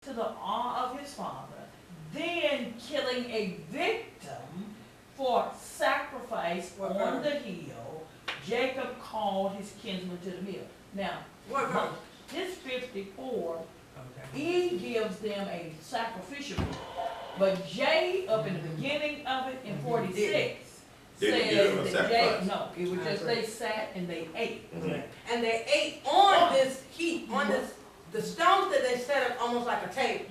to the honor of his father, then killing a victim for sacrifice on the hill, Jacob called his kinsmen to the meal. Now, this 54, he gives them a sacrificial meal. But Jay, up in the beginning of it, in 46, says that Jay, no, it was just they sat and they ate. And they ate on this heap, on this, the stones that they set up almost like a table,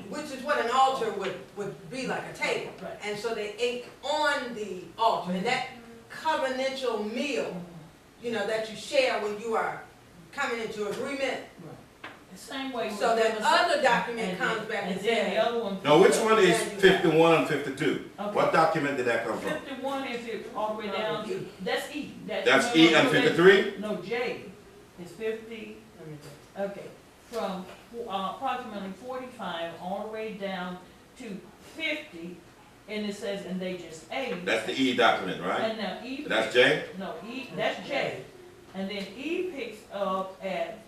which is what an altar would be, like a table. Right. And so they ate on the altar. And that covenantal meal, you know, that you share when you are coming into agreement. The same way. So that other document comes back and then the says. other one. Now, which one is 51 and 52? Okay. What document did that come from? 51 is it all the way down to, that's E. That's E and 53? No, J is 50, okay, from approximately 45 all the way down to 50, and it says, and they just ate. That's the E document, right? And now E. That's J? No, E, that's J. And then E picks up at,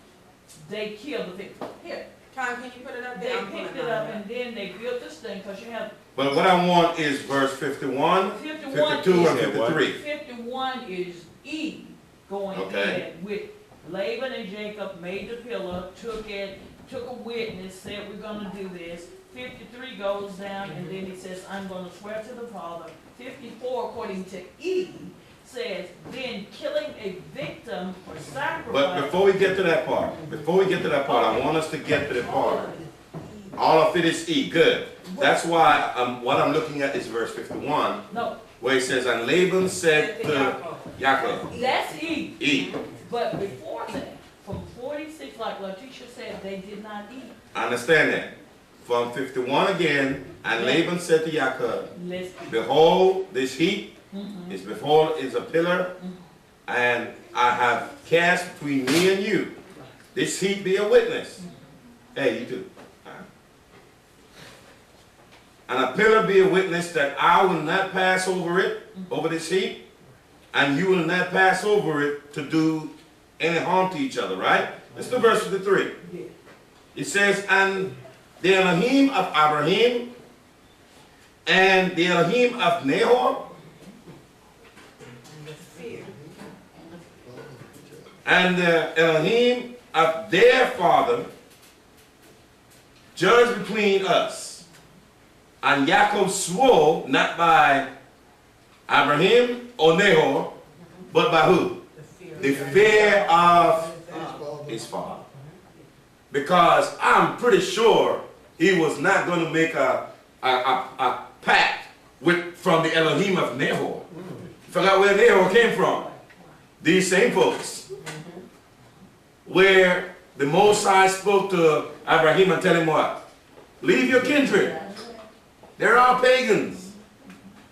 they killed the victim. Here, Tom, can you put it up they there? picked it up and then they built this thing, because you have. But what I want is verse 51, 51 52, is, and 53. 51 is E going Okay. in with Laban and Jacob made the pillar, took a witness, said we're gonna do this. 53 goes down and then he says, I'm gonna swear to the Father. 54, according to E, says, then killing a victim for sacrifice. But before we get to that part, I want us to get to the part. All of it is E, good. That's why what I'm looking at is verse 51, No, where it says, and Laban said to Yaakov, that's E. E. But before that, from 46, like Letitia said, they did not eat. I understand that. From 51 again, and Laban said to Yaakov, Let's eat. behold, this heap is a pillar, and I have cast between me and you. This heap be a witness. Hey, you too. And a pillar be a witness that I will not pass over it, over this heap, and you will not pass over it to do any harm to each other, right? That's the verse 53. It says, and the Elohim of Abraham and the Elohim of Nahor and the Elohim of their father judge between us. And Yaakov swore not by Abraham or Nahor, but by who? The fear of his father. Because I'm pretty sure he was not going to make a pact from the Elohim of Nahor. Forgot where Nahor came from. These same folks. Where the Most High spoke to Abraham and tell him what? Leave your kindred. They're all pagans.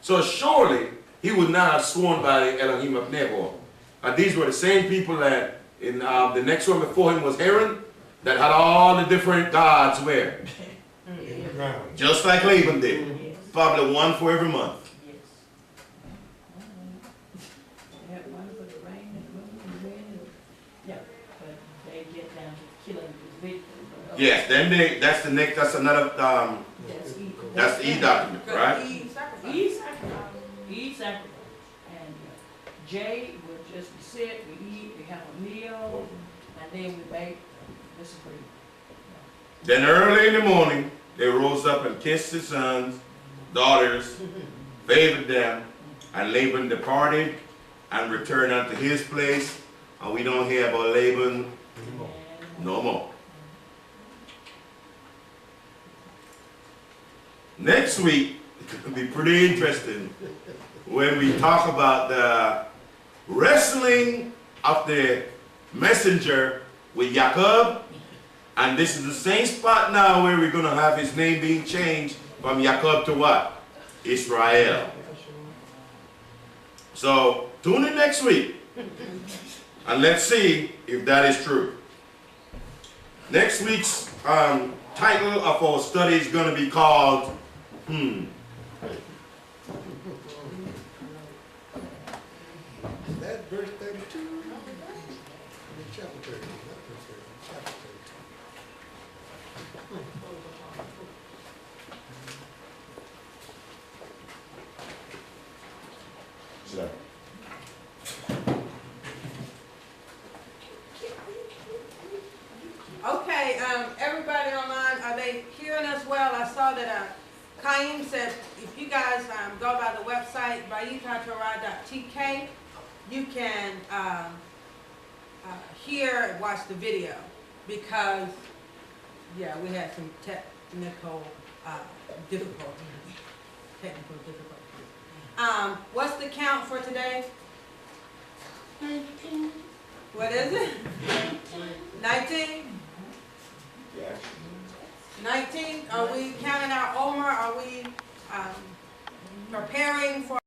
So surely he would not have sworn by the Elohim of Nahor. And these were the same people that in the next one before him was Aaron, that had all the different gods where? Just like Laban did. Probably one for every month. Yes, then that's the next, that's another, that's the E document, right? E sacrifice. And J will just sit, we eat, we have a meal, and then we bake. This is pretty. Then early in the morning, they rose up and kissed his sons, daughters, favored them, and Laban departed and returned unto his place. And we don't hear about Laban no more. Next week, it's going to be pretty interesting when we talk about the wrestling of the messenger with Jacob. And this is the same spot now where we're going to have his name being changed from Jacob to what? Israel. So tune in next week and let's see if that is true. Next week's title of our study is going to be called That verse 32? Chapter 30, not verse 30, chapter 32. Sir. Okay, everybody online, are they hearing us well? I saw that, Kaim said, if you guys, go by the website, vayikatorah.tk, you can, hear and watch the video, because, yeah, we had some technical difficulties. What's the count for today? 19. What is it? 19? Yeah. 19? Are we counting our Omer? Are we preparing for